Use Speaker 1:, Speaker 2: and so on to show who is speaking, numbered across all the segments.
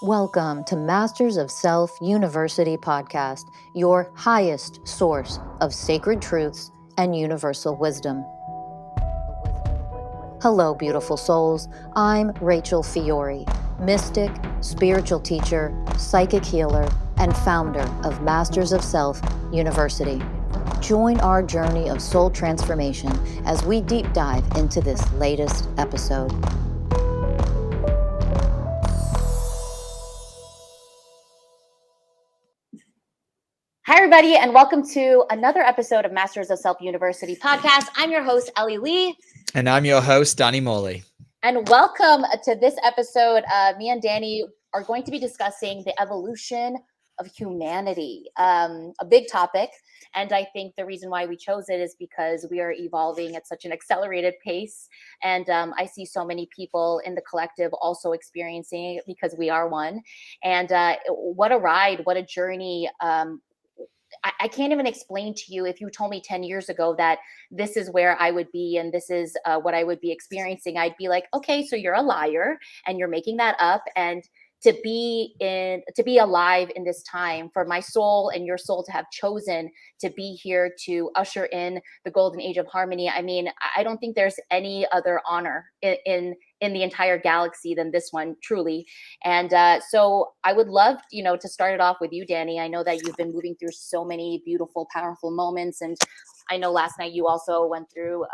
Speaker 1: Welcome to Masters of Self University podcast, your highest source of sacred truths and universal wisdom. Hello, beautiful souls. I'm Rachel Fiori, mystic, spiritual teacher, psychic healer, and founder of Masters of Self University. Join our journey of soul transformation as we deep dive into this latest episode. Hi, everybody, and welcome to another episode of Masters of Self University podcast. I'm your host, Ellie Lee.
Speaker 2: And I'm your host, Danny Morley.
Speaker 1: And welcome to this episode. Me and Danny are going to be discussing the evolution of humanity, a big topic. And I think the reason why we chose it is because we are evolving at such an accelerated pace. And I see so many people in the collective also experiencing it because we are one. And what a ride, what a journey. I can't even explain to you if you told me 10 years ago that this is where I would be and this is what I would be experiencing. I'd be like, okay, so you're a liar and you're making that up. And to be alive in this time, for my soul and your soul to have chosen to be here to usher in the golden age of harmony. I mean, I don't think there's any other honor in the entire galaxy than this one, truly. And so I would love, to start it off with you, Danny. I know that you've been moving through so many beautiful, powerful moments. And I know last night you also went through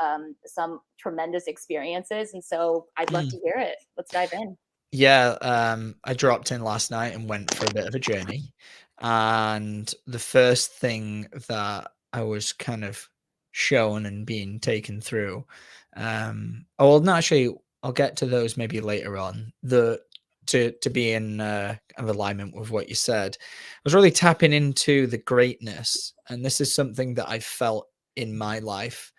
Speaker 1: some tremendous experiences. And so I'd love to hear it. Let's dive in.
Speaker 2: Yeah, I dropped in last night and went for a bit of a journey. And the first thing that I was kind of shown and being taken through, actually, I'll get to those maybe later on. To be in kind of alignment with what you said, I was really tapping into the greatness, and this is something that I felt in my life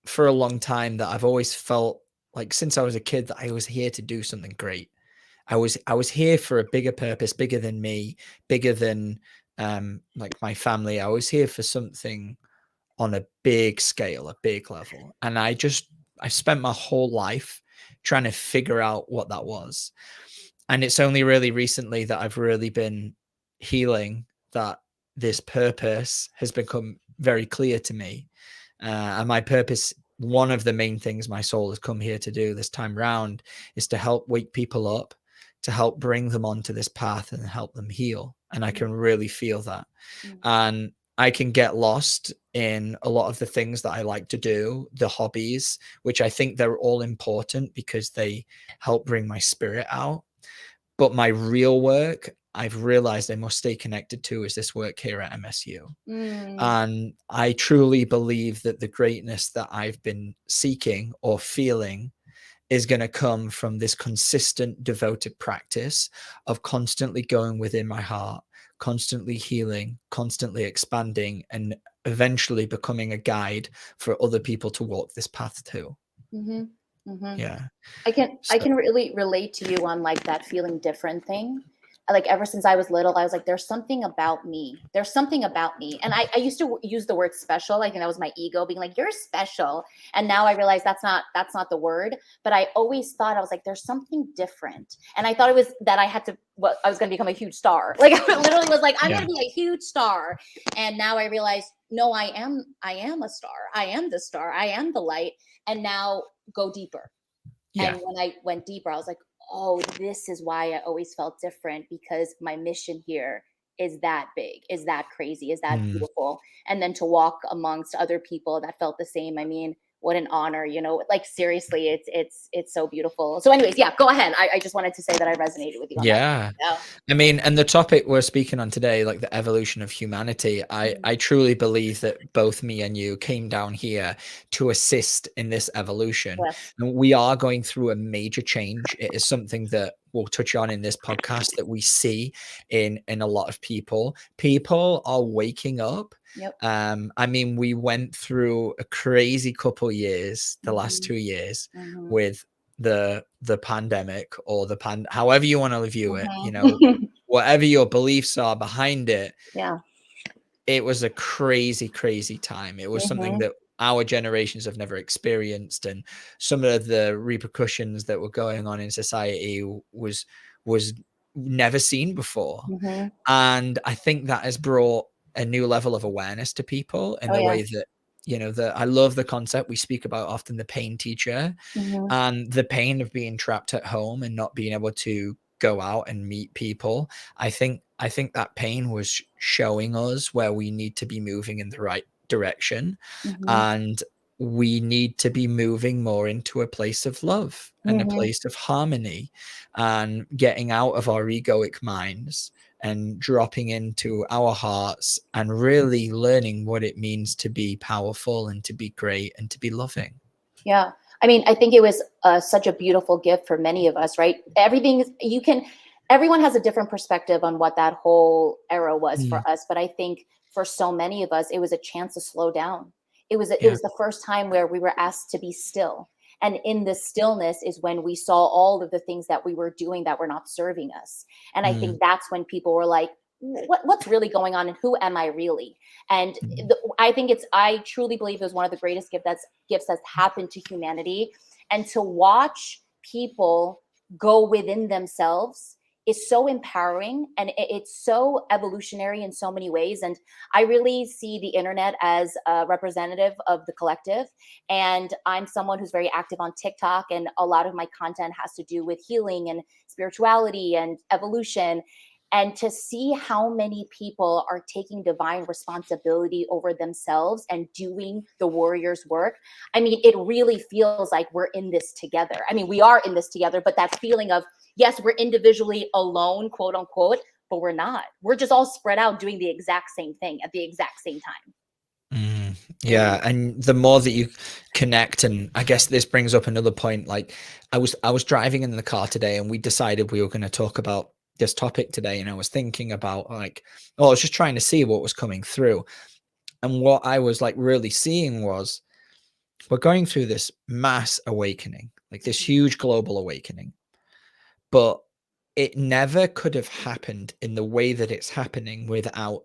Speaker 2: for a long time, that I've always felt like since I was a kid that I was here to do something great. I was here for a bigger purpose, bigger than me, bigger than like my family. I was here for something on a big scale, a big level. And I spent my whole life trying to figure out what that was. And it's only really recently that I've really been healing that this purpose has become very clear to me. And my purpose, one of the main things my soul has come here to do this time round, is to help wake people up, to help bring them onto this path and help them heal. And I can really feel that. And I can get lost in a lot of the things that I like to do, the hobbies, which I think they're all important because they help bring my spirit out. But my real work, I've realized I must stay connected to, is this work here at MSU. And I truly believe that the greatness that I've been seeking or feeling is going to come from this consistent, devoted practice of constantly going within my heart, constantly healing, constantly expanding, and eventually becoming a guide for other people to walk this path too. Yeah.
Speaker 1: I can really relate to you on like that feeling different thing. Like ever since I was little, I was like, there's something about me. There's something about me. And I used to use the word special. I think that was my ego being like, you're special. And now I realize that's not the word. But I always thought, I was like, there's something different. And I thought it was that I was going to become a huge star. Like I literally was like, I'm going to be a huge star. And now I realize, no, I am a star. I am the star. I am the light. And now go deeper. And when I went deeper, I was like, oh, this is why I always felt different, because my mission here is that big, is that crazy, is that beautiful. And then to walk amongst other people that felt the same. I mean, what an honor, like seriously, it's so beautiful. So anyways, go ahead. I just wanted to say that I resonated with you on that.
Speaker 2: I mean, and the topic we're speaking on today, like the evolution of humanity, I truly believe that both me and you came down here to assist in this evolution. And we are going through a major change. It is something that we'll touch on in this podcast that we see in a lot of people. People are waking up. I mean, we went through a crazy couple years, the last 2 years, with the pandemic, or however you want to view it, whatever your beliefs are behind it. It was a crazy time. It was something that our generations have never experienced, and some of the repercussions that were going on in society was never seen before.
Speaker 1: Mm-hmm.
Speaker 2: And I think that has brought a new level of awareness to people in
Speaker 1: Oh
Speaker 2: the
Speaker 1: yeah.
Speaker 2: way that, that I love the concept we speak about often, the pain teacher,
Speaker 1: Mm-hmm.
Speaker 2: and the pain of being trapped at home and not being able to go out and meet people. I think that pain was showing us where we need to be moving in the right direction,
Speaker 1: Mm-hmm.
Speaker 2: and we need to be moving more into a place of love and a
Speaker 1: Mm-hmm.
Speaker 2: place of harmony, and getting out of our egoic minds and dropping into our hearts and really learning what it means to be powerful and to be great and to be loving.
Speaker 1: Yeah. I mean, I think it was such a beautiful gift for many of us, right? Everyone has a different perspective on what that whole era was
Speaker 2: Mm,
Speaker 1: for us. But I think for so many of us, it was a chance to slow down. It
Speaker 2: yeah.
Speaker 1: was the first time where we were asked to be still. And in the stillness is when we saw all of the things that we were doing that were not serving us. And I
Speaker 2: Mm,
Speaker 1: think that's when people were like, what's really going on and who am I really? And
Speaker 2: mm,
Speaker 1: I truly believe it was one of the greatest gifts that's happened to humanity. And to watch people go within themselves is so empowering, and it's so evolutionary in so many ways. And I really see the internet as a representative of the collective. And I'm someone who's very active on TikTok, and a lot of my content has to do with healing and spirituality and evolution. And to see how many people are taking divine responsibility over themselves and doing the warrior's work, I mean, it really feels like we're in this together. I mean, we are in this together, but that feeling of, yes, we're individually alone, quote unquote, but we're not. We're just all spread out doing the exact same thing at the exact same time.
Speaker 2: yeah, and the more that you connect, and I guess this brings up another point. Like, I was driving in the car today, and we decided we were going to talk about this topic today, and I was thinking about, like, I was just trying to see what was coming through, and what I was like really seeing was we're going through this mass awakening, like this huge global awakening, but it never could have happened in the way that it's happening without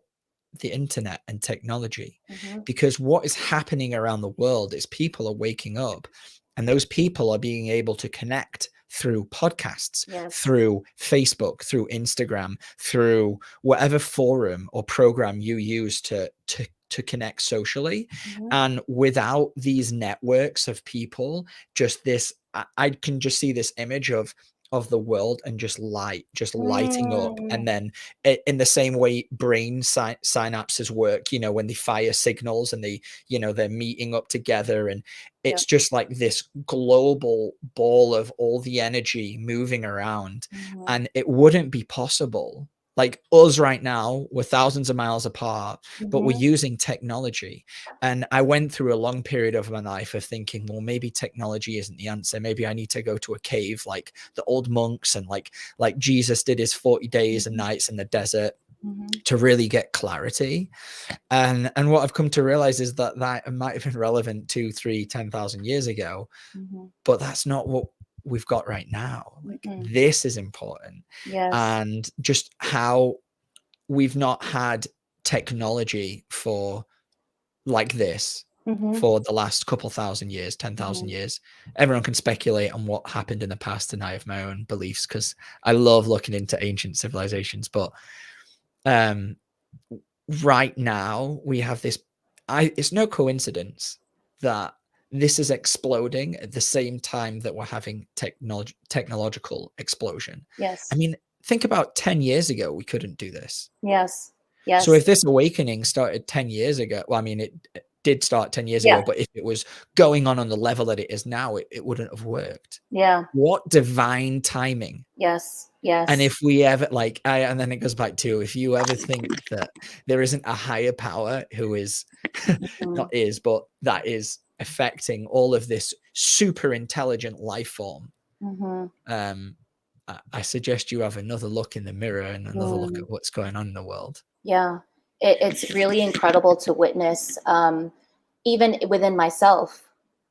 Speaker 2: the internet and technology.
Speaker 1: Mm-hmm.
Speaker 2: Because what is happening around the world is people are waking up, and those people are being able to connect through podcasts,
Speaker 1: Yes.
Speaker 2: through Facebook, through Instagram, through whatever forum or program you use to connect socially.
Speaker 1: Mm-hmm.
Speaker 2: And without these networks of people, just this, I can just see this image of the world and just lighting up.
Speaker 1: Mm.
Speaker 2: And then in the same way brain synapses work, when they fire signals and they're meeting up together, and
Speaker 1: Yeah.
Speaker 2: it's just like this global ball of all the energy moving around.
Speaker 1: Mm-hmm.
Speaker 2: And it wouldn't be possible, like us right now, we're thousands of miles apart, but we're
Speaker 1: Mm-hmm.
Speaker 2: using technology. And I went through a long period of my life of thinking, well, maybe technology isn't the answer. Maybe I need to go to a cave like the old monks, and like Jesus did his 40 days and nights in the desert
Speaker 1: Mm-hmm.
Speaker 2: to really get clarity. And what I've come to realize is that might have been relevant 2, 3, 10,000 years ago,
Speaker 1: Mm-hmm.
Speaker 2: but that's not what we've got right now. Like,
Speaker 1: Mm-hmm.
Speaker 2: this is important.
Speaker 1: Yes.
Speaker 2: And just how we've not had technology for like this
Speaker 1: Mm-hmm.
Speaker 2: for the last couple thousand years, 10,000
Speaker 1: Mm-hmm.
Speaker 2: years. Everyone can speculate on what happened in the past, and I have my own beliefs because I love looking into ancient civilizations. But um right now we have this, it's no coincidence that this is exploding at the same time that we're having technological explosion. I
Speaker 1: Yes.
Speaker 2: mean, think about 10 years ago, we couldn't do this.
Speaker 1: Yes.
Speaker 2: So
Speaker 1: Yes.
Speaker 2: if this awakening started 10 years ago, well, I mean, it did start 10 years
Speaker 1: Yeah.
Speaker 2: ago, but if it was going on the level that it is now, it wouldn't have worked.
Speaker 1: Yeah.
Speaker 2: What divine timing.
Speaker 1: Yes.
Speaker 2: And
Speaker 1: Yes.
Speaker 2: if we ever and then it goes back to, if you ever think that there isn't a higher power who is
Speaker 1: Mm-hmm.
Speaker 2: not is, but that is affecting all of this super intelligent life form,
Speaker 1: Mm-hmm.
Speaker 2: um, I suggest you have another look in the mirror and another look
Speaker 1: Mm.
Speaker 2: at what's going on in the world.
Speaker 1: Yeah. It's really incredible to witness, even within myself.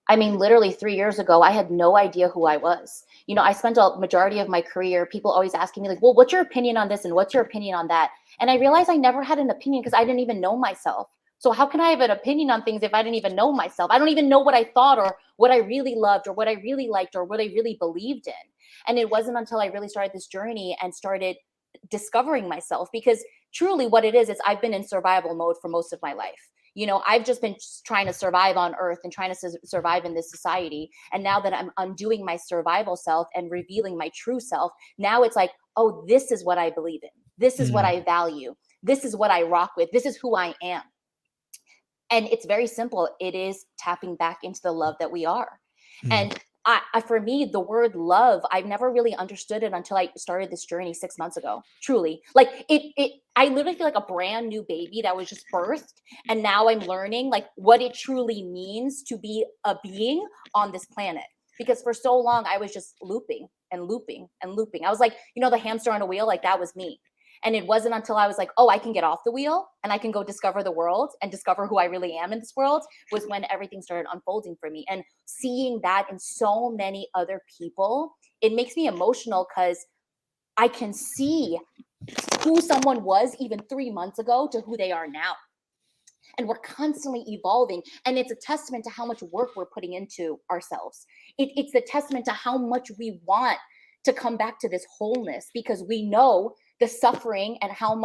Speaker 1: I mean, literally 3 years ago, I had no idea who I was. I spent a majority of my career, people always asking me, like, well, what's your opinion on this? And what's your opinion on that? And I realized I never had an opinion because I didn't even know myself. So how can I have an opinion on things if I didn't even know myself? I don't even know what I thought or what I really loved or what I really liked or what I really believed in. And it wasn't until I really started this journey and started discovering myself, because truly what it is I've been in survival mode for most of my life. I've just been trying to survive on earth and trying to survive in this society. And now that I'm undoing my survival self and revealing my true self, now it's like, oh, this is what I believe in. This is what I value. This is what I rock with. This is who I am. And it's very simple. It is tapping back into the love that we are. And for me, the word love, I've never really understood it until I started this journey 6 months ago. Truly, like I literally feel like a brand new baby that was just birthed. And now I'm learning like what it truly means to be a being on this planet. Because for so long, I was just looping and looping and looping. I was like, the hamster on a wheel, like that was me. And it wasn't until I was like, oh, I can get off the wheel and I can go discover the world and discover who I really am in this world, was when everything started unfolding for me. And seeing that in so many other people, it makes me emotional because I can see who someone was even 3 months ago to who they are now. And we're constantly evolving. And it's a testament to how much work we're putting into ourselves. It's a testament to how much we want to come back to this wholeness, because we know the suffering and how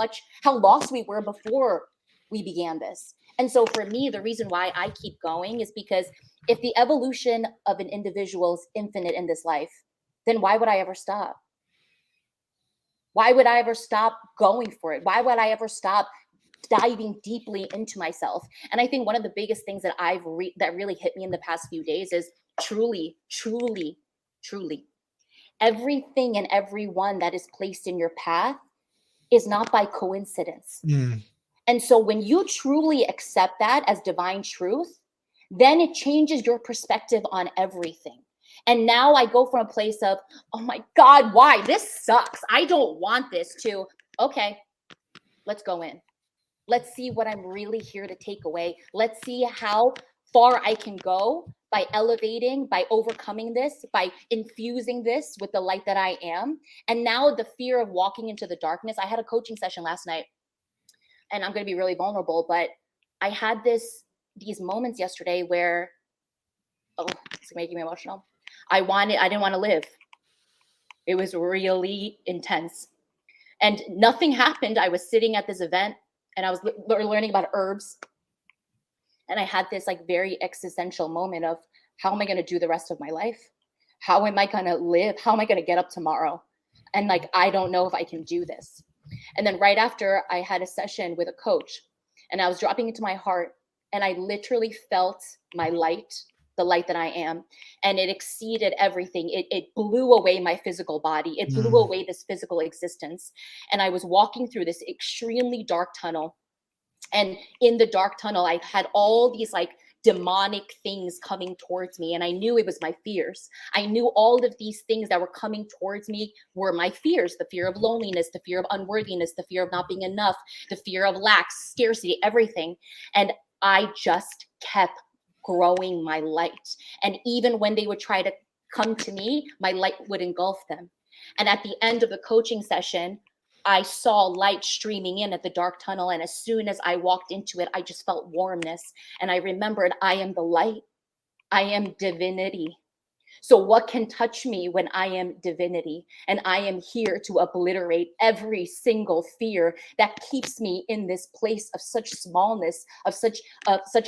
Speaker 1: lost we were before we began this. And so for me, the reason why I keep going is because if the evolution of an individual is infinite in this life, then why would I ever stop? Why would I ever stop going for it? Why would I ever stop diving deeply into myself? And I think one of the biggest things that that really hit me in the past few days is truly, truly, truly, everything and everyone that is placed in your path is not by coincidence. And so when you truly accept that as divine truth, then it changes your perspective on everything. And now I go from a place of, oh my God, why? This sucks. I don't want this, to, okay, let's go in. Let's see what I'm really here to take away. Let's see how far I can go by elevating, by overcoming this, by infusing this with the light that I am. And now the fear of walking into the darkness. I had a coaching session last night, and I'm going to be really vulnerable, but I had these moments yesterday where, oh, it's making me emotional. I didn't want to live. It was really intense. And nothing happened. I was sitting at this event and I was learning about herbs. And I had this like very existential moment of, how am I going to do the rest of my life? How am I going to live? How am I going to get up tomorrow? And like, I don't know if I can do this. And then right after, I had a session with a coach, and I was dropping into my heart, and I literally felt my light, the light that I am, and it exceeded everything. It blew away my physical body. It blew away this physical existence. And I was walking through this extremely dark tunnel. And in the dark tunnel, I had all these like demonic things coming towards me. And I knew it was my fears. I knew all of these things that were coming towards me were my fears: the fear of loneliness, the fear of unworthiness, the fear of not being enough, the fear of lack, scarcity, everything. And I just kept growing my light. And even when they would try to come to me, my light would engulf them. And at the end of the coaching session, I saw light streaming in at the dark tunnel. And as soon as I walked into it, I just felt warmness. And I remembered, I am the light. I am divinity. So what can touch me when I am divinity? And I am here to obliterate every single fear that keeps me in this place of such smallness, of such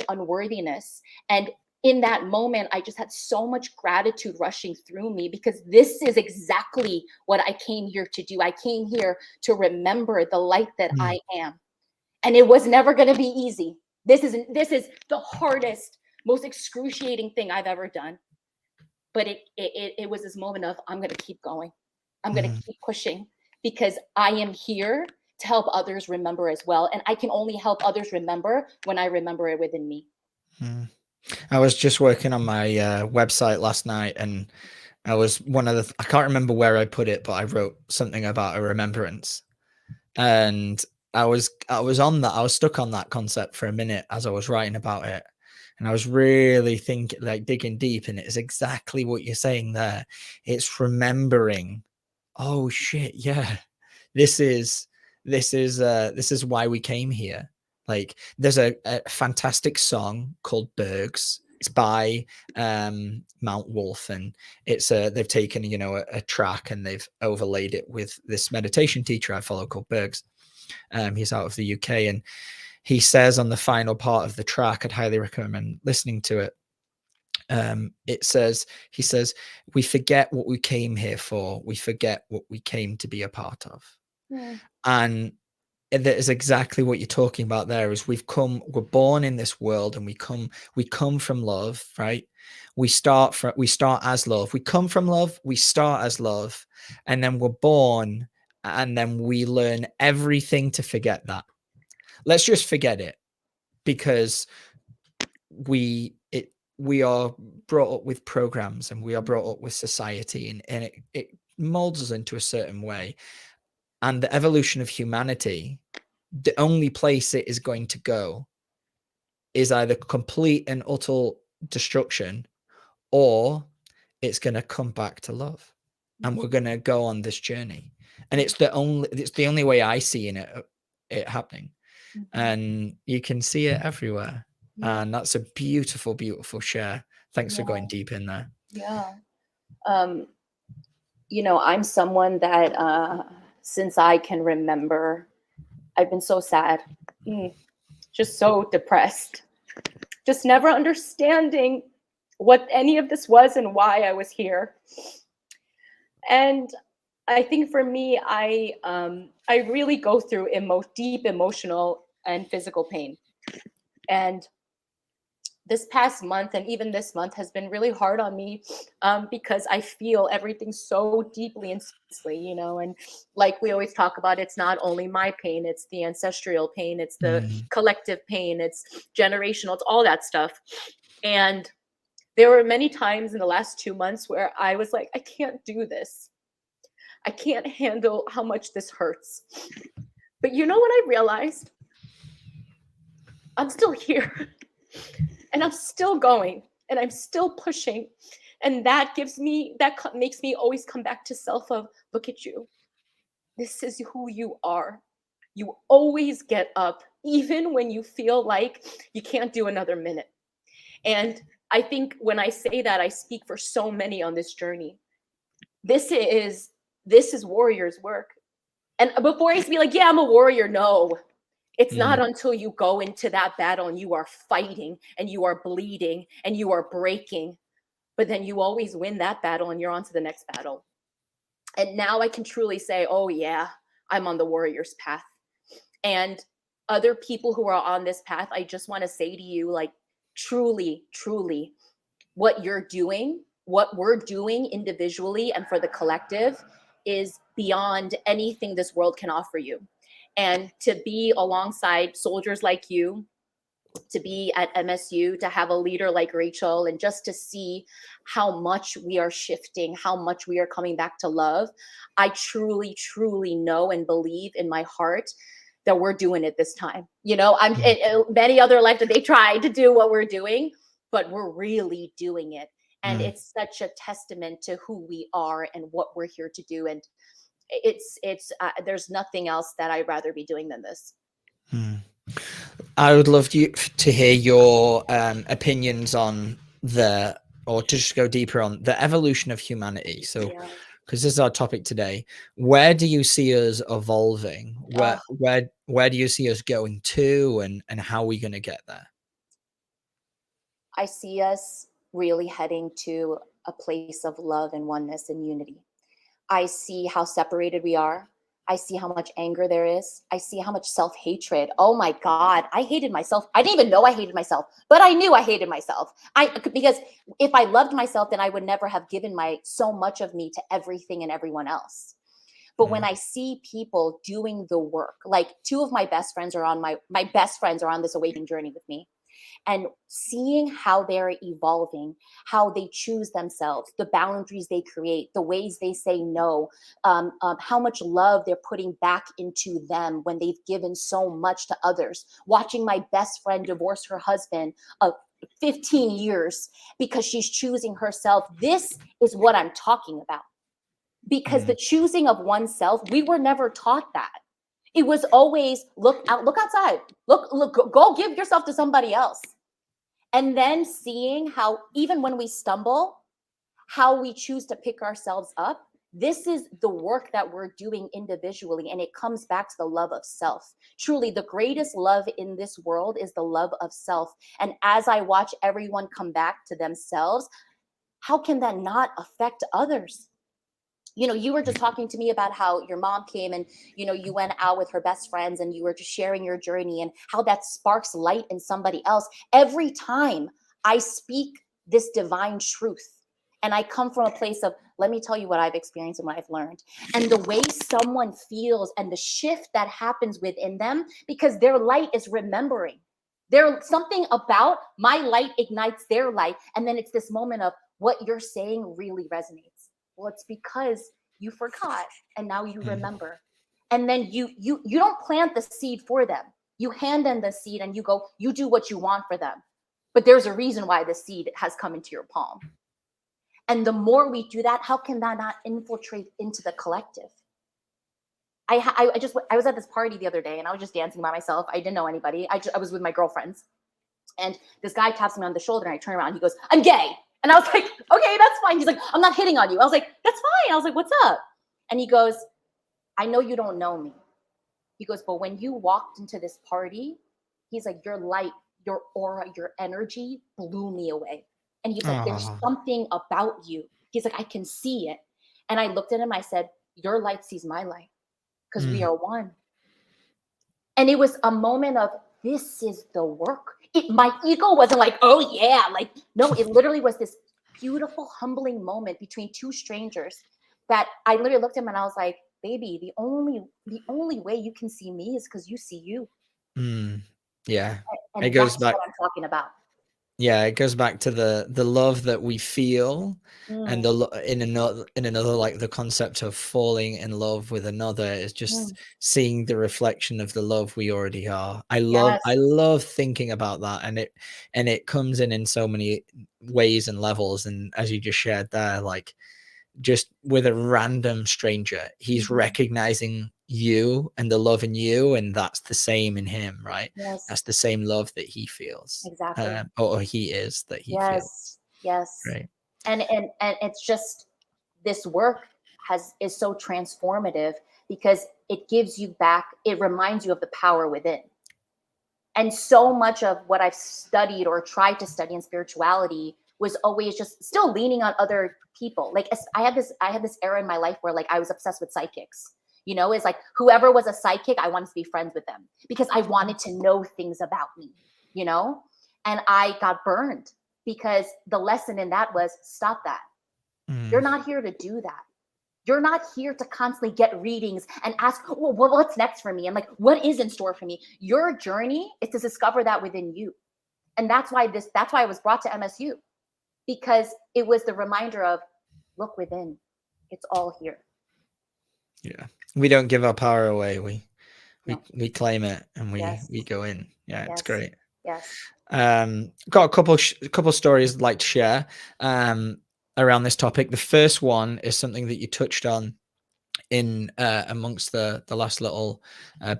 Speaker 1: unworthiness. And in that moment, I just had so much gratitude rushing through me, because this is exactly what I came here to do. I came here to remember the light that I am. And it was never going to be easy. This is the hardest, most excruciating thing I've ever done. But it was this moment of, I'm going to keep going. I'm going to keep pushing, because I am here to help others remember as well. And I can only help others remember when I remember it within me.
Speaker 2: I was just working on my website last night, and I was I can't remember where I put it, but I wrote something about a remembrance. And I was on that. I was stuck on that concept for a minute as I was writing about it. And I was really thinking, like digging deep, and it's exactly what you're saying there. It's remembering, oh shit, yeah, this is why we came here. Like there's a fantastic song called Bergs. It's by Mount Wolf, and it's they've taken, you know, a track and they've overlaid it with this meditation teacher I follow called Bergs. He's out of the UK, and he says on the final part of the track, I'd highly recommend listening to it. He says, we forget what we came here for. We forget what we came to be a part of.
Speaker 1: Yeah.
Speaker 2: And that is exactly what you're talking about there. Is we're born in this world, and we come from love, right? We start as love. We come from love, we start as love, and then we're born, and then we learn everything to forget that. Let's just forget it, because we are brought up with programs, and we are brought up with society, and it molds us into a certain way. And the evolution of humanity, the only place it is going to go is either complete and utter destruction, or it's going to come back to love, and we're going to go on this journey. And it's the only way I see it happening. And you can see it everywhere.
Speaker 1: Yeah.
Speaker 2: And that's a beautiful, beautiful share. Thanks for going deep in there.
Speaker 1: Yeah. You know, I'm someone that since I can remember, I've been so sad, just so depressed, just never understanding what any of this was and why I was here. And I think for me, I really go through deep emotional and physical pain. And this past month, and even this month, has been really hard on me, because I feel everything so deeply and intensely, you know. And like we always talk about, it's not only my pain, it's the ancestral pain, it's the collective pain, it's generational, it's all that stuff. And there were many times in the last 2 months where I was like, I can't do this. I can't handle how much this hurts. But you know what I realized? I'm still here. And I'm still going, and I'm still pushing. And that makes me always come back to self of, look at you. This is who you are. You always get up, even when you feel like you can't do another minute. And I think when I say that, I speak for so many on this journey. This is warrior's work. And before I used to be like, yeah, I'm a warrior. No. It's not until you go into that battle and you are fighting and you are bleeding and you are breaking, but then you always win that battle and you're on to the next battle. And now I can truly say, oh yeah, I'm on the warrior's path. And other people who are on this path, I just want to say to you, like, truly, truly, what you're doing, what we're doing individually and for the collective is beyond anything this world can offer you. And to be alongside soldiers like you, to be at MSU, to have a leader like Rachel, and just to see how much we are shifting, how much we are coming back to love, I truly, truly know and believe in my heart that we're doing it this time. You know, many other lifetimes they tried to do what we're doing, but we're really doing it. And it's such a testament to who we are and what we're here to do. And it's there's nothing else that I'd rather be doing than this.
Speaker 2: I would love to hear your opinions on or to just go deeper on the evolution of humanity. So, because this is our topic today, where do you see us evolving? Where do you see us going to, and how are we going to get there?
Speaker 1: I see us really heading to a place of love and oneness and unity. I see how separated we are. I see how much anger there is. I see how much self-hatred. Oh my God, I hated myself. I didn't even know I hated myself, but I knew I hated myself. Because if I loved myself, then I would never have given so much of me to everything and everyone else. But when I see people doing the work, like two of my best friends are on my best friends are on this awakening journey with me. And seeing how they're evolving, how they choose themselves, the boundaries they create, the ways they say no, how much love they're putting back into them when they've given so much to others. Watching my best friend divorce her husband of 15 years because she's choosing herself. This is what I'm talking about. Because the choosing of oneself, we were never taught that. It was always look outside, go give yourself to somebody else. And then seeing how even when we stumble, how we choose to pick ourselves up. This is the work that we're doing individually, and it comes back to the love of self. Truly, the greatest love in this world is the love of self. And as I watch everyone come back to themselves, how can that not affect others? You know, you were just talking to me about how your mom came and, you know, you went out with her best friends and you were just sharing your journey and how that sparks light in somebody else. Every time I speak this divine truth, and I come from a place of, let me tell you what I've experienced and what I've learned. And the way someone feels and the shift that happens within them, because their light is remembering. There's something about my light ignites their light. And then it's this moment of what you're saying really resonates. Well, it's because you forgot and now you remember. And then you don't plant the seed for them. You hand them the seed and you go, you do what you want for them. But there's a reason why the seed has come into your palm. And the more we do that, how can that not infiltrate into the collective? I was at this party the other day and I was just dancing by myself. I didn't know anybody. I was with my girlfriends. And this guy taps me on the shoulder and I turn around and he goes, I'm gay. And I was like, okay, that's fine. He's like, I'm not hitting on you. I was like, that's fine. I was like, what's up? And he goes, I know you don't know me. He goes, but when you walked into this party, he's like, your light, your aura, your energy blew me away. And he's like, there's something about you. He's like, I can see it. And I looked at him, I said, your light sees my light because we are one. And it was a moment of, this is the work. My ego wasn't like, oh yeah, like, no, it literally was this beautiful, humbling moment between two strangers that I literally looked at him and I was like, baby, the only way you can see me is because you see you.
Speaker 2: Yeah.
Speaker 1: And
Speaker 2: It goes
Speaker 1: that's
Speaker 2: back.
Speaker 1: what I'm talking about.
Speaker 2: Yeah, it goes back to the love that we feel, and in another, like the concept of falling in love with another is just seeing the reflection of the love we already are. I love thinking about that, and it comes in so many ways and levels. And as you just shared there, like just with a random stranger, he's recognizing you and the love in you, and that's the same in him, right?
Speaker 1: Yes.
Speaker 2: That's the same love that he feels,
Speaker 1: Exactly.
Speaker 2: or he is that he feels.
Speaker 1: Yes.
Speaker 2: Right.
Speaker 1: And it's just, this work is so transformative because it gives you back, it reminds you of the power within. And so much of what I've studied or tried to study in spirituality was always just still leaning on other people. Like I had this era in my life where like I was obsessed with psychics. You know, it's like whoever was a psychic, I wanted to be friends with them because I wanted to know things about me, you know? And I got burned because the lesson in that was, stop that. You're not here to do that. You're not here to constantly get readings and ask, well, what's next for me? And like, what is in store for me? Your journey is to discover that within you. And that's why I was brought to MSU, because it was the reminder of, look within, it's all here.
Speaker 2: Yeah. We don't give our power away. We claim it and we go in. Yeah, it's great.
Speaker 1: Yes.
Speaker 2: Got a couple stories I'd like to share around this topic. The first one is something that you touched on in amongst the last little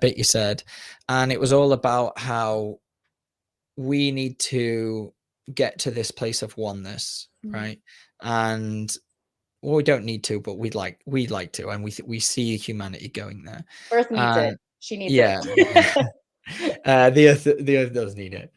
Speaker 2: bit you said, and it was all about how we need to get to this place of oneness, right? And well, we don't need to, but we'd like to, and we see humanity going there.
Speaker 1: Earth needs it. She needs
Speaker 2: it. The earth does need it.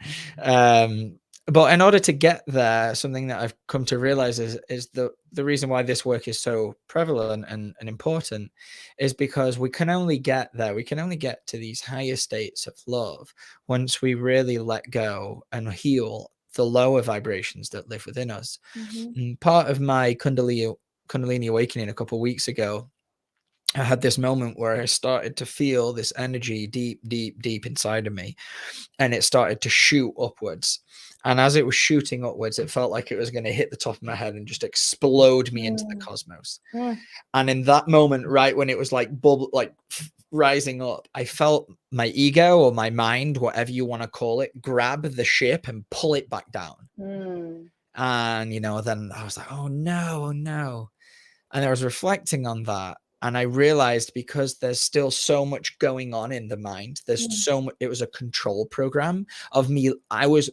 Speaker 2: But in order to get there, something that I've come to realize is the reason why this work is so prevalent and important is because we can only get there. We can only get to these higher states of love once we really let go and heal the lower vibrations that live within us. And part of my Kundalini awakening a couple of weeks ago, I had this moment where I started to feel this energy deep inside of me, and it started to shoot upwards. And as it was shooting upwards, it felt like it was going to hit the top of my head and just explode me into the cosmos. And in that moment, right when it was like rising up, I felt my ego or my mind, whatever you want to call it, grab the ship and pull it back down. And, you know, then I was like, oh no. And I was reflecting on that. And I realized, because there's still so much going on in the mind, there's so much, it was a control program of me.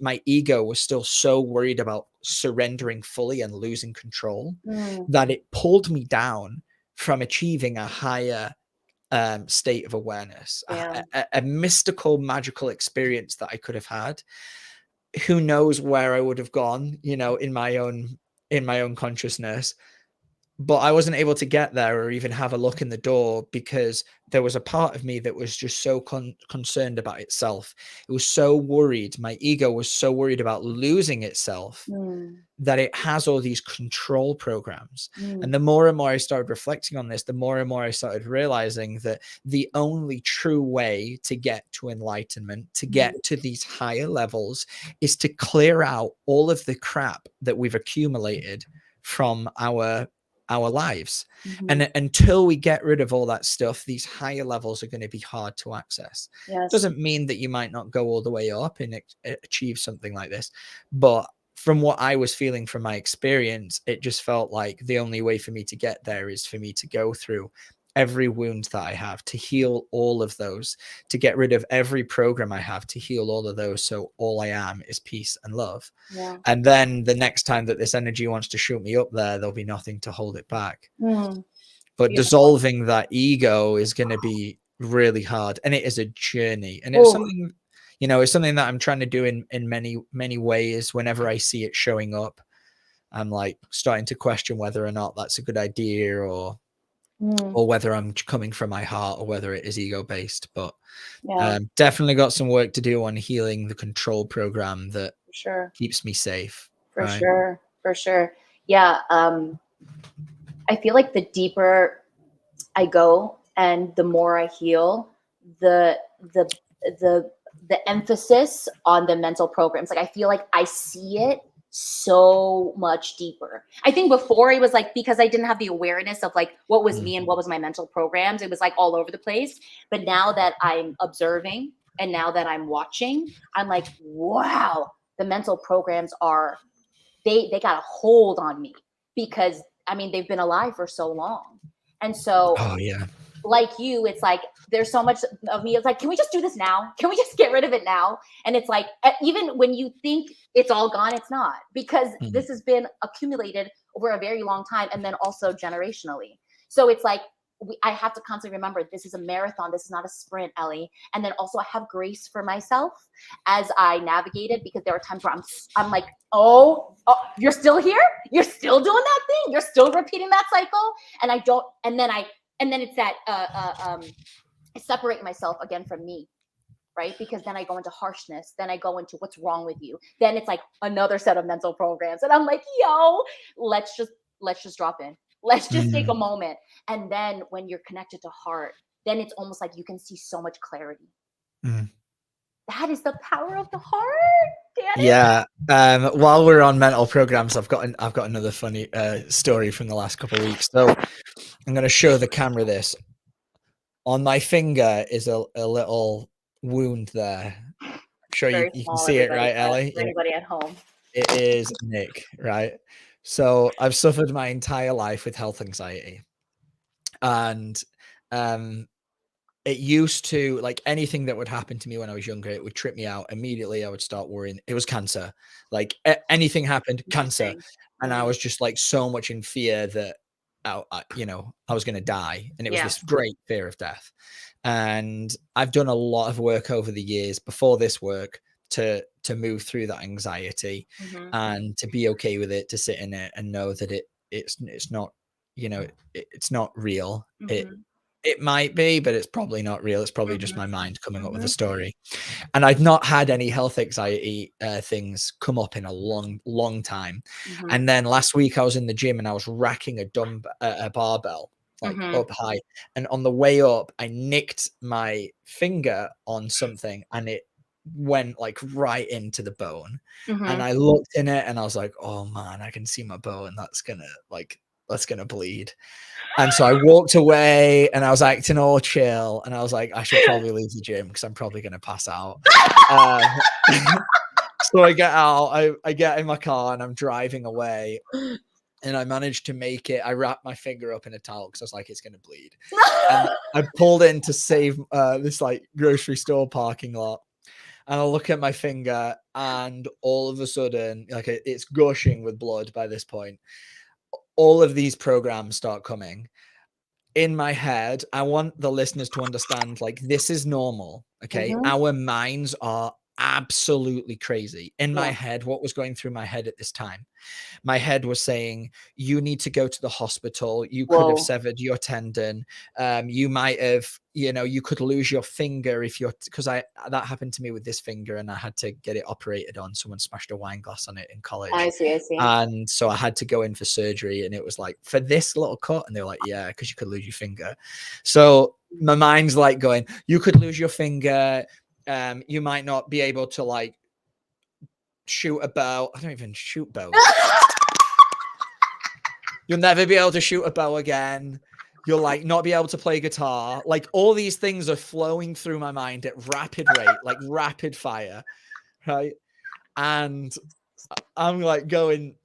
Speaker 2: My ego was still so worried about surrendering fully and losing control that it pulled me down from achieving a higher state of awareness, a mystical, magical experience that I could have had. Who knows where I would have gone, you know, in my own consciousness. But I wasn't able to get there or even have a look in the door, because there was a part of me that was just so concerned about itself. It was so worried. My ego was so worried about losing itself that it has all these control programs. And the more and more I started reflecting on this, the more and more I started realizing that the only true way to get to enlightenment, to get to these higher levels, is to clear out all of the crap that we've accumulated from our lives. And until we get rid of all that stuff, these higher levels are going to be hard to access. Doesn't mean that you might not go all the way up and achieve something like this, but from what I was feeling from my experience, it just felt like the only way for me to get there is for me to go through every wound that I have, to heal all of those, to get rid of every program I have, to heal all of those. So all I am is peace and love. And then the next time that this energy wants to shoot me up there, there'll be nothing to hold it back. But dissolving that ego is going to be really hard. And it is a journey. And it's something, you know, it's something that I'm trying to do in many, many ways. Whenever I see it showing up, I'm like starting to question whether or not that's a good idea, or whether I'm coming from my heart, or whether it is ego based. But definitely got some work to do on healing the control program that keeps me safe.
Speaker 1: For sure. Yeah. I feel like the deeper I go and the more I heal, the emphasis on the mental programs, like I feel like I see it so much deeper. I think before it was like, because I didn't have the awareness of like what was me and what was my mental programs, it was like all over the place. But now that I'm observing and now that I'm watching, I'm like, wow, the mental programs are, they got a hold on me, because I mean, they've been alive for so long. And so like you, it's like, there's so much of me. It's like, can we just do this now? Can we just get rid of it now? And it's like, even when you think it's all gone, it's not, because this has been accumulated over a very long time. And then also generationally. So it's like, I have to constantly remember, this is a marathon. This is not a sprint, Ellie. And then also I have grace for myself as I navigate it, because there are times where I'm like, oh, you're still here? You're still doing that thing? You're still repeating that cycle? And I don't, and then it's that, I separate myself again from me, right? Because then I go into harshness. Then I go into what's wrong with you. Then it's like another set of mental programs. And I'm like, yo, let's just drop in. Let's just take a moment. And then when you're connected to heart, then it's almost like you can see so much clarity. That is the power of the heart, Danny.
Speaker 2: Yeah. While we're on mental programs, I've got another funny story from the last couple of weeks. So I'm going to show the camera this. On my finger is a little wound there. I'm sure you can see it, right, Ellie?
Speaker 1: For anybody at home.
Speaker 2: It is Nick, right? So I've suffered my entire life with health anxiety. And it used to, like, anything that would happen to me when I was younger, it would trip me out. Immediately I would start worrying. It was cancer. Like anything happened, cancer. And I was just like so much in fear that I was going to die. And it was this great fear of death. And I've done a lot of work over the years before this work to move through that anxiety and to be okay with it, to sit in it and know that it's not, it's not real. It might be, but it's probably not real. It's probably just my mind coming up with a story. And I've not had any health anxiety things come up in a long time. And then last week I was in the gym and I was racking a barbell like up high. And on the way up, I nicked my finger on something and it went like right into the bone. And I looked in it and I was like, oh man, I can see my bone. That's gonna bleed. And so I walked away and I was acting all chill and I was like, I should probably leave the gym because I'm probably going to pass out. So I get out, I get in my car and I'm driving away. and I managed to make it. I wrapped my finger up in a towel because I was like, it's going to bleed. And I pulled in to save this like grocery store parking lot. And I look at my finger, and all of a sudden, like it's gushing with blood by this point. All of these programs start coming. In my head, I want the listeners to understand, like, this is normal. Okay.
Speaker 1: Mhm.
Speaker 2: Our minds are absolutely crazy. In my
Speaker 1: Yeah.
Speaker 2: head, what was going through my head at this time? My head was saying, you need to go to the hospital. You could have
Speaker 1: Whoa.
Speaker 2: severed your tendon. You might have, you could lose your finger if you're, because that happened to me with this finger, and I had to get it operated on. Someone smashed a wine glass on it in college.
Speaker 1: I see.
Speaker 2: And so I had to go in for surgery, and it was like, for this little cut. And they were like, yeah, because you could lose your finger. So my mind's like going, you could lose your finger. You might not be able to like shoot a bow. I don't even shoot bows. You'll never be able to shoot a bow again. You'll like not be able to play guitar. Like all these things are flowing through my mind at rapid rate, like rapid fire, right? And I'm going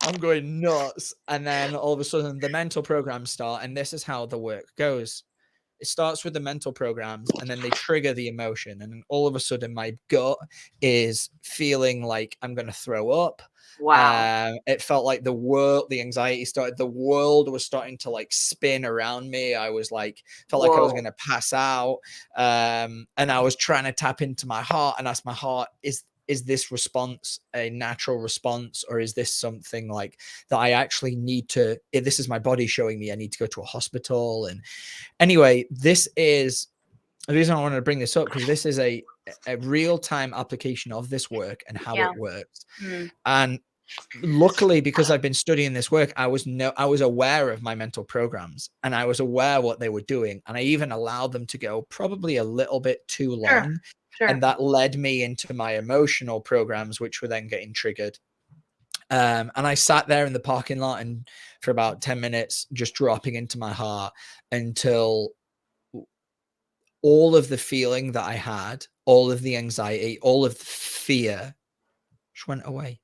Speaker 2: nuts. And then all of a sudden the mental programs start, and this is how the work goes. It starts with the mental programs, and then they trigger the emotion. And all of a sudden my gut is feeling like I'm going to throw up.
Speaker 1: Wow.
Speaker 2: It felt like the anxiety started, the world was starting to like spin around me. I was like, felt like I was going to pass out. And I was trying to tap into my heart and ask my heart, is this response a natural response, or is this something like that I actually need to, this is my body showing me I need to go to a hospital? And anyway, this is the reason I wanted to bring this up, because this is a real-time application of this work and how it works. And luckily, because I've been studying this work, I was aware of my mental programs, and I was aware what they were doing, and I even allowed them to go probably a little bit too long.
Speaker 1: Sure.
Speaker 2: And that led me into my emotional programs, which were then getting triggered. And I sat there in the parking lot and for about 10 minutes, just dropping into my heart until all of the feeling that I had, all of the anxiety, all of the fear just went away.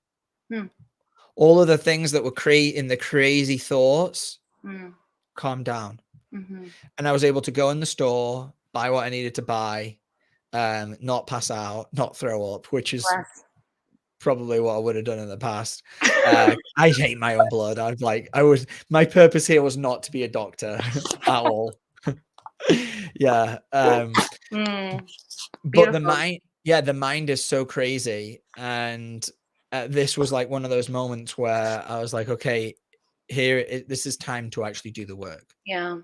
Speaker 2: All of the things that were creating the crazy thoughts calmed down. And I was able to go in the store, buy what I needed to buy, not pass out, not throw up, which is probably what I would have done in the past. I hate my own blood. My purpose here was not to be a doctor at all. Yeah. But the mind is so crazy. And this was like one of those moments where I was like, okay, this is time to actually do the work.
Speaker 1: Yeah.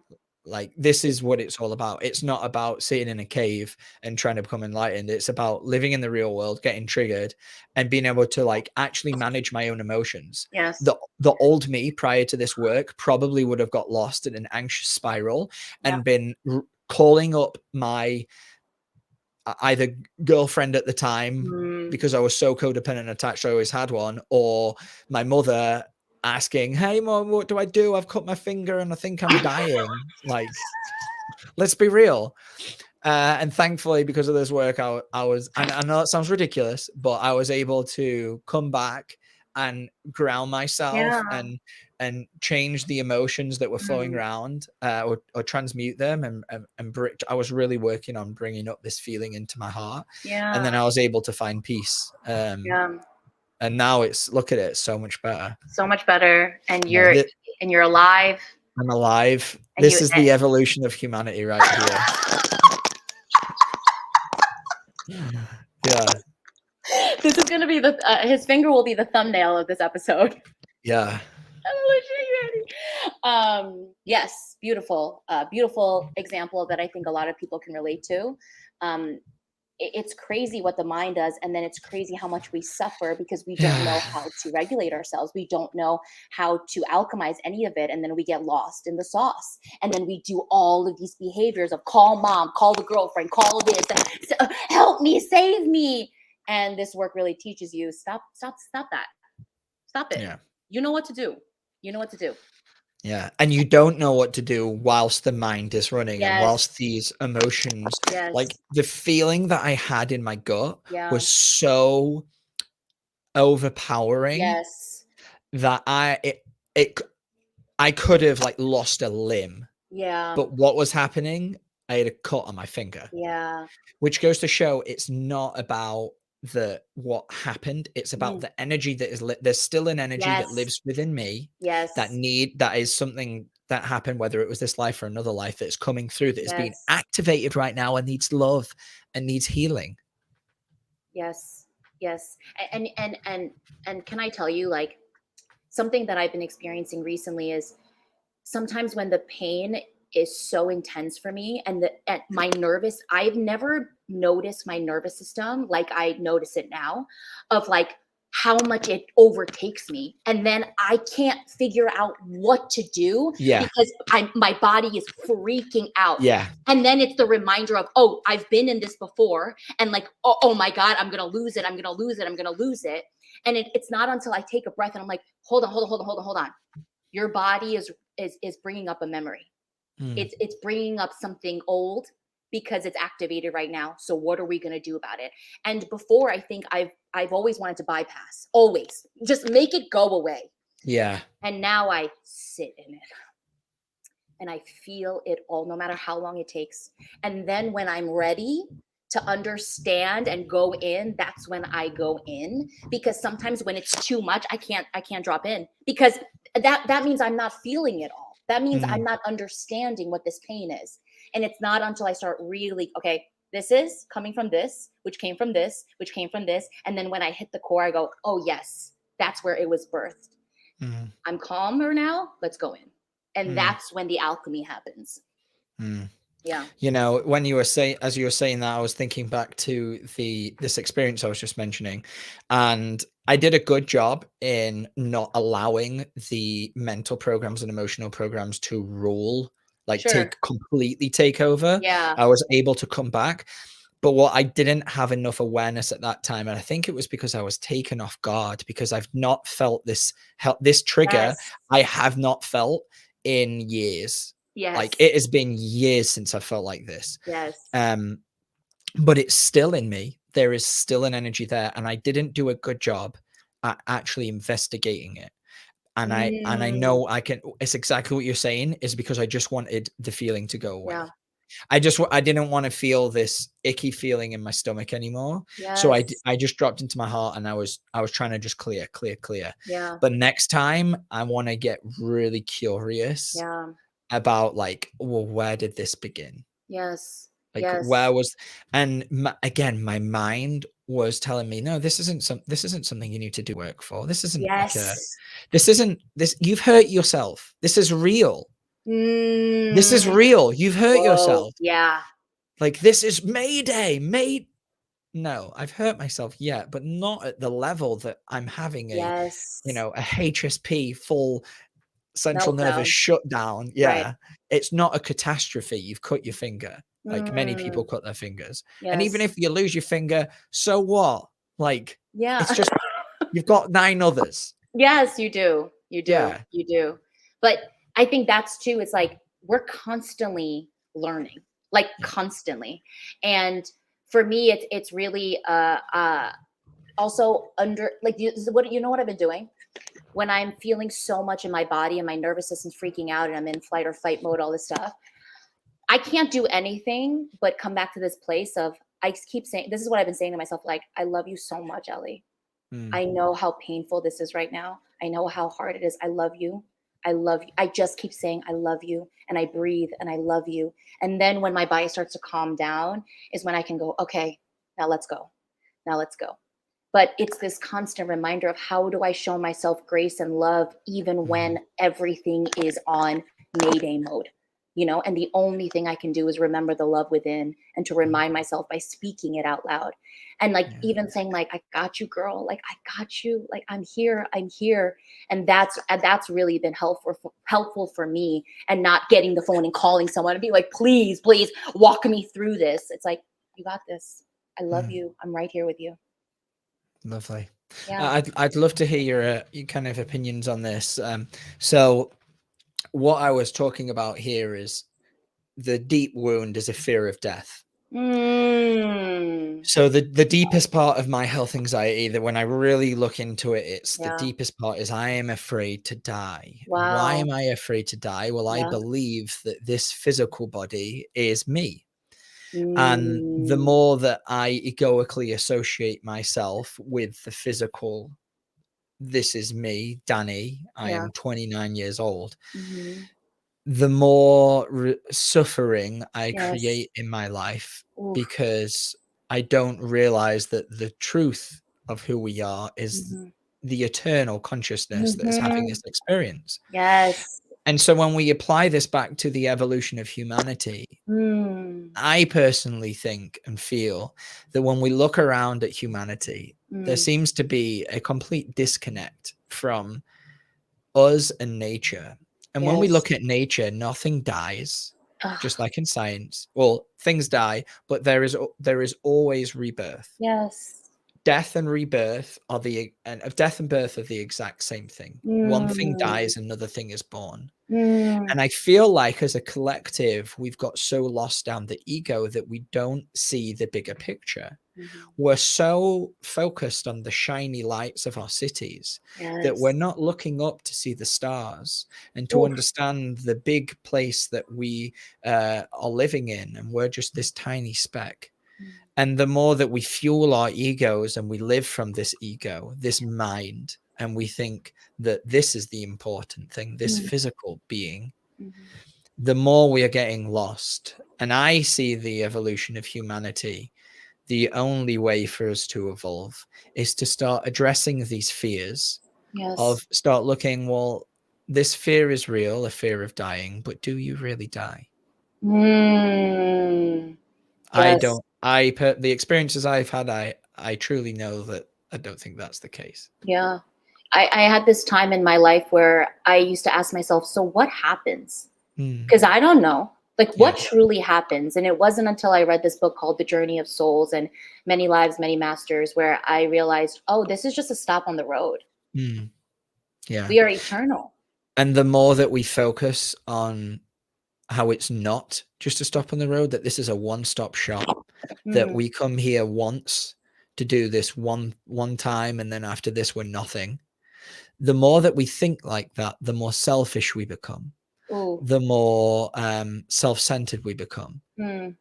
Speaker 2: Like, this is what it's all about. It's not about sitting in a cave and trying to become enlightened. It's about living in the real world, getting triggered, and being able to like actually manage my own emotions.
Speaker 1: Yes.
Speaker 2: The old me prior to this work probably would have got lost in an anxious spiral and been calling up my either girlfriend at the time, because I was so codependent attached, I always had one, or my mother asking, hey mom, what do I do? I've cut my finger and I think I'm dying. Like, let's be real. And thankfully, because of this work, I was, and I know that sounds ridiculous, but I was able to come back and ground myself and change the emotions that were flowing around, or transmute them, and I was really working on bringing up this feeling into my heart. And then I was able to find peace. And now look at it, so much better.
Speaker 1: So much better. And you're alive.
Speaker 2: I'm alive. This is the evolution of humanity right here. Yeah.
Speaker 1: This is going to be his finger will be the thumbnail of this episode.
Speaker 2: Yeah.
Speaker 1: Yes, beautiful, beautiful example that I think a lot of people can relate to. It's crazy what the mind does, and then it's crazy how much we suffer because we don't know how to regulate ourselves. We don't know how to alchemize any of it, and then we get lost in the sauce. And then we do all of these behaviors of call mom, call the girlfriend, call this, help me, save me. And this work really teaches you stop that. Stop it.
Speaker 2: Yeah.
Speaker 1: You know what to do.
Speaker 2: Yeah. And you don't know what to do whilst the mind is running, and whilst these emotions, like the feeling that I had in my gut was so overpowering that I could have like lost a limb,
Speaker 1: Yeah.
Speaker 2: but what was happening? I had a cut on my finger,
Speaker 1: Yeah.
Speaker 2: which goes to show it's not about what happened. It's about
Speaker 1: Mhm.
Speaker 2: the energy that is there's still an energy that
Speaker 1: Yes.
Speaker 2: lives within me that
Speaker 1: Yes.
Speaker 2: is something that happened, whether it was this life or another life, that's coming through, that is being
Speaker 1: Yes.
Speaker 2: activated right now and needs love and needs healing.
Speaker 1: Yes. Yes. And can I tell you, like, something that I've been experiencing recently is sometimes when the pain is so intense for me and my nervous, I've never noticed my nervous system like I notice it now, of like how much it overtakes me, and then I can't figure out what to do
Speaker 2: Yeah.
Speaker 1: because my body is freaking out.
Speaker 2: Yeah.
Speaker 1: And then it's the reminder of, oh, I've been in this before, and like, oh my God, I'm gonna lose it, I'm gonna lose it, I'm gonna lose it. And it's not until I take a breath and I'm like, hold on. Your body is bringing up a memory.
Speaker 2: Mm.
Speaker 1: It's bringing up something old because it's activated right now. So what are we going to do about it? And before, I think I've always wanted to bypass, always just make it go away.
Speaker 2: Yeah.
Speaker 1: And now I sit in it and I feel it all, no matter how long it takes. And then when I'm ready to understand and go in, that's when I go in, because sometimes when it's too much, I can't drop in, because that means I'm not feeling it all. That means I'm
Speaker 2: Mm.
Speaker 1: not understanding what this pain is. And it's not until I start really, okay, this is coming from this, which came from this, which came from this. And then when I hit the core, I go, oh yes, that's where it was birthed.
Speaker 2: Mm.
Speaker 1: I'm calmer now. Let's go in. And
Speaker 2: Mm.
Speaker 1: that's when the alchemy happens.
Speaker 2: Mm.
Speaker 1: Yeah.
Speaker 2: You know, when you were saying, as you were saying that, I was thinking back to this experience I was just mentioning, and I did a good job in not allowing the mental programs and emotional programs to rule, like
Speaker 1: Sure.
Speaker 2: completely take over.
Speaker 1: Yeah.
Speaker 2: I was able to come back, but what I didn't have enough awareness at that time, and I think it was because I was taken off guard, because I've not felt this trigger.
Speaker 1: Yes.
Speaker 2: I have not felt in years. Like,
Speaker 1: Yes.
Speaker 2: it has been years since I felt like this.
Speaker 1: Yes.
Speaker 2: But it's still in me. There is still an energy there, and I didn't do a good job at actually investigating it. And I
Speaker 1: Mm,
Speaker 2: know I can. It's exactly what you're saying. Is because I just wanted the feeling to go
Speaker 1: yeah.
Speaker 2: away. I didn't want to feel this icky feeling in my stomach anymore. So
Speaker 1: Yes.
Speaker 2: I just dropped into my heart, and I was trying to just clear.
Speaker 1: Yeah.
Speaker 2: But next time I want to get really curious
Speaker 1: Yeah.
Speaker 2: about, like, well, where did this begin?
Speaker 1: Yes.
Speaker 2: Like,
Speaker 1: Yes.
Speaker 2: where was, and again, my mind was telling me, no, this isn't something you need to do work for. This isn't like
Speaker 1: Yes.
Speaker 2: you've hurt yourself. This is real. This is
Speaker 1: Mm.
Speaker 2: real. You've hurt
Speaker 1: Whoa.
Speaker 2: yourself.
Speaker 1: Yeah.
Speaker 2: Like, this is Mayday. No, I've hurt myself, yeah, but not at the level that I'm having
Speaker 1: Yes.
Speaker 2: a HSP, full central nervous
Speaker 1: Meltdown.
Speaker 2: shutdown.
Speaker 1: Right.
Speaker 2: Yeah. It's not a catastrophe. You've cut your finger. Like, many people
Speaker 1: Mm.
Speaker 2: cut their fingers. And even
Speaker 1: Yes.
Speaker 2: if you lose your finger, so what? Like,
Speaker 1: Yeah.
Speaker 2: it's just, you've got 9 others.
Speaker 1: Yes, you do. You do.
Speaker 2: Yeah.
Speaker 1: You do. But I think that's too, it's like we're constantly learning, like
Speaker 2: Yeah.
Speaker 1: constantly. And for me, it's really also under, like, you know what I've been doing? When I'm feeling so much in my body and my nervous system's freaking out and I'm in flight or fight mode, all this stuff, I can't do anything but come back to this place of, I keep saying, this is what I've been saying to myself, like, I love you so much, Ellie.
Speaker 2: Mm.
Speaker 1: I know how painful this is right now. I know how hard it is. I love you. I love you. I just keep saying, I love you. And I breathe and I love you. And then when my body starts to calm down is when I can go, okay, now let's go. Now let's go. But it's this constant reminder of, how do I show myself grace and love even when everything is on Mayday mode? And the only thing I can do is remember the love within, and to remind myself by speaking it out loud. And like,
Speaker 2: Yeah.
Speaker 1: even saying, like, I got you, girl. Like, I got you. Like, I'm here. I'm here. And that's really been helpful for me, and not getting the phone and calling someone and be like, please, please walk me through this. It's like, you got this. I love you. I'm right here with you.
Speaker 2: Lovely.
Speaker 1: Yeah.
Speaker 2: I'd love to hear your kind of opinions on this. So what I was talking about here is the deep wound is a fear of death.
Speaker 1: Mm.
Speaker 2: So the deepest part of my health anxiety, that when I really look into it, it's the
Speaker 1: Yeah.
Speaker 2: deepest part is I am afraid to die. And why
Speaker 1: Wow.
Speaker 2: am I afraid to die? Well, I
Speaker 1: Yeah.
Speaker 2: believe that this physical body is me. And the
Speaker 1: Mm.
Speaker 2: more that I egoically associate myself with the physical, this is me, Danny, I
Speaker 1: Yeah.
Speaker 2: am 29 years old,
Speaker 1: Mhm.
Speaker 2: the more suffering I
Speaker 1: Yes.
Speaker 2: create in my life,
Speaker 1: Oof.
Speaker 2: because I don't realize that the truth of who we are is
Speaker 1: Mhm.
Speaker 2: the eternal consciousness that is having
Speaker 1: Mhm.
Speaker 2: this experience.
Speaker 1: Yes.
Speaker 2: And so when we apply this back to the evolution of humanity,
Speaker 1: Mm.
Speaker 2: I personally think and feel that when we look around at humanity, there
Speaker 1: Mm.
Speaker 2: seems to be a complete disconnect from us and nature. And when we
Speaker 1: Yes.
Speaker 2: look at nature, nothing dies, just
Speaker 1: Ugh.
Speaker 2: like in science. Well, things die, but there is always rebirth.
Speaker 1: Yes.
Speaker 2: Death and rebirth are death and birth are the exact same thing. One thing
Speaker 1: Mm.
Speaker 2: dies, another thing is born.
Speaker 1: Mm.
Speaker 2: And I feel like as a collective, we've got so lost down the ego that we don't see the bigger picture.
Speaker 1: Mhm.
Speaker 2: We're so focused on the shiny lights of our cities that we're
Speaker 1: Yes.
Speaker 2: not looking up to see the stars and to
Speaker 1: Oof.
Speaker 2: understand the big place that we are living in. And we're just this tiny speck.
Speaker 1: Mm.
Speaker 2: And the more that we fuel our egos and we live from this ego, this mind, and we think that this is the important thing, this
Speaker 1: Mm.
Speaker 2: physical being,
Speaker 1: Mhm.
Speaker 2: the more we are getting lost. And I see the evolution of humanity, the only way for us to evolve is to start addressing these fears,
Speaker 1: Yes.
Speaker 2: of start looking, well, this fear is real, a fear of dying, but do you really die?
Speaker 1: Mm.
Speaker 2: I
Speaker 1: Yes.
Speaker 2: don't, the experiences I've had, I truly know that I don't think that's the case.
Speaker 1: Yeah. I had this time in my life where I used to ask myself, so what happens?
Speaker 2: Mm,
Speaker 1: Because I don't know. Like,
Speaker 2: yeah.
Speaker 1: what truly happens? And it wasn't until I read this book called The Journey of Souls and Many Lives, Many Masters, where I realized, oh, this is just a stop on the road.
Speaker 2: Mm, yeah.
Speaker 1: We are eternal.
Speaker 2: And the more that we focus on how it's not just a stop on the road, that this is a one-stop shop, that
Speaker 1: Mm.
Speaker 2: we come here once to do this one time, and then after this we're nothing. The more that we think like that, the more selfish we become,
Speaker 1: Ooh.
Speaker 2: the more self-centered we become.
Speaker 1: Mm.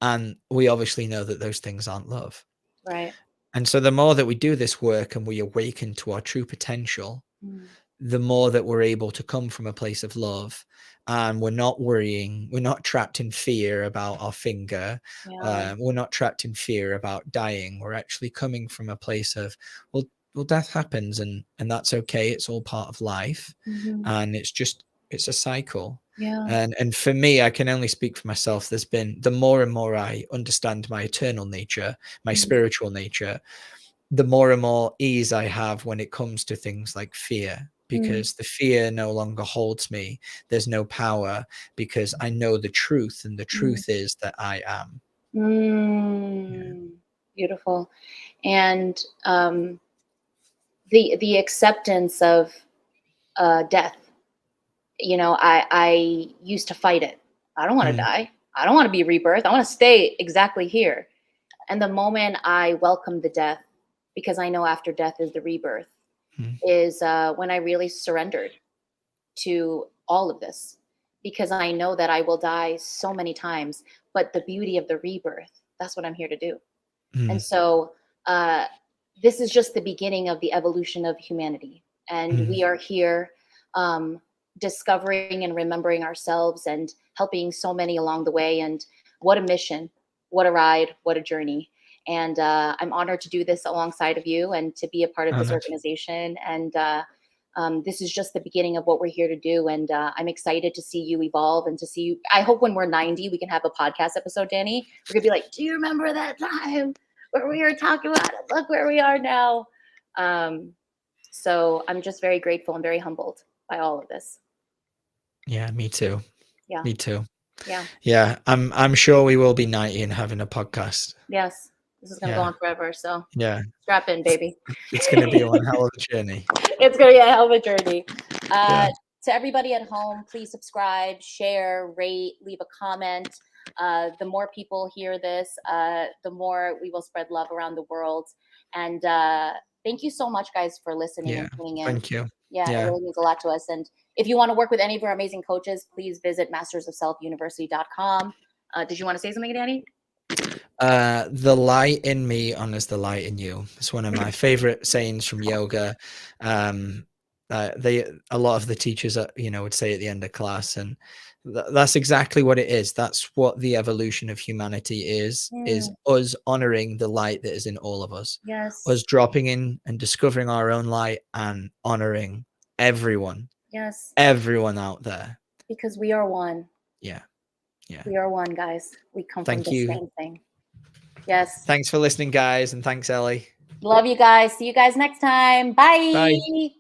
Speaker 2: And we obviously know that those things aren't love.
Speaker 1: Right.
Speaker 2: And so the more that we do this work and we awaken to our true potential,
Speaker 1: Mm.
Speaker 2: the more that we're able to come from a place of love, and we're not worrying, we're not trapped in fear about our finger,
Speaker 1: Yeah.
Speaker 2: we're not trapped in fear about dying. We're actually coming from a place of, well, death happens, and that's okay, it's all part of life,
Speaker 1: Mhm.
Speaker 2: and it's a cycle.
Speaker 1: Yeah.
Speaker 2: And for me, I can only speak for myself, there's been, the more and more I understand my eternal nature, my
Speaker 1: Mm.
Speaker 2: spiritual nature, the more and more ease I have when it comes to things like fear,
Speaker 1: Mm.
Speaker 2: because the fear no longer holds me. There's no power, because I know the truth, and the
Speaker 1: Mm.
Speaker 2: truth is that I am. Yeah.
Speaker 1: Mm. Beautiful. And the acceptance of death. You know, I used to fight it. I don't want to
Speaker 2: Mm,
Speaker 1: die. I don't want to be rebirth. I want to stay exactly here. And the moment I welcome the death, because I know after death is the rebirth,
Speaker 2: mm,
Speaker 1: is when I really surrendered to all of this, because I know that I will die so many times, but the beauty of the rebirth, that's what I'm here to do. And
Speaker 2: mm,
Speaker 1: so uh, this is just the beginning of the evolution of humanity. And
Speaker 2: mm,
Speaker 1: we are here um, discovering and remembering ourselves and helping so many along the way. And what a mission, what a ride, what a journey. And I'm honored to do this alongside of you and to be a part of
Speaker 2: oh,
Speaker 1: this
Speaker 2: nice.
Speaker 1: organization. And this is just the beginning of what we're here to do. And I'm excited to see you evolve and to see you. I hope when we're 90, we can have a podcast episode, Danny. We're going to be like, do you remember that time where we were talking about it? Look where we are now. So I'm just very grateful and very humbled by all of this.
Speaker 2: Yeah, me too.
Speaker 1: Yeah.
Speaker 2: Me too.
Speaker 1: Yeah.
Speaker 2: Yeah, I'm sure we will be 90 and having a podcast.
Speaker 1: Yes. This is going to go
Speaker 2: Yeah,
Speaker 1: on forever. So
Speaker 2: yeah.
Speaker 1: strap in,
Speaker 2: It's,
Speaker 1: baby.
Speaker 2: it's going to be one hell of a journey.
Speaker 1: It's going to be a hell of a journey.
Speaker 2: Yeah.
Speaker 1: To everybody at home, please subscribe, share, rate, leave a comment. The more people hear this, the more we will spread love around the world. And thank you so much, guys, for listening
Speaker 2: Yeah.
Speaker 1: and tuning in.
Speaker 2: Thank you.
Speaker 1: Yeah, it
Speaker 2: Yeah.
Speaker 1: really means a lot to us. And if you want to work with any of our amazing coaches, please visit mastersofselfuniversity.com. Did you want to say something, Danny?
Speaker 2: The light in me honors the light in you. It's one of my favorite sayings from yoga. A lot of the teachers, would say at the end of class, and that's exactly what it is. That's what the evolution of humanity is us honoring the light that is in all of us.
Speaker 1: Yes.
Speaker 2: Us dropping in and discovering our own light and honoring everyone.
Speaker 1: Yes.
Speaker 2: Everyone out there.
Speaker 1: Because we are one.
Speaker 2: Yeah. Yeah.
Speaker 1: We are one, guys. We come from
Speaker 2: Thank
Speaker 1: the
Speaker 2: you.
Speaker 1: same thing. Yes.
Speaker 2: Thanks for listening, guys, and thanks, Ellie.
Speaker 1: Love you guys. See you guys next time. Bye.
Speaker 2: Bye.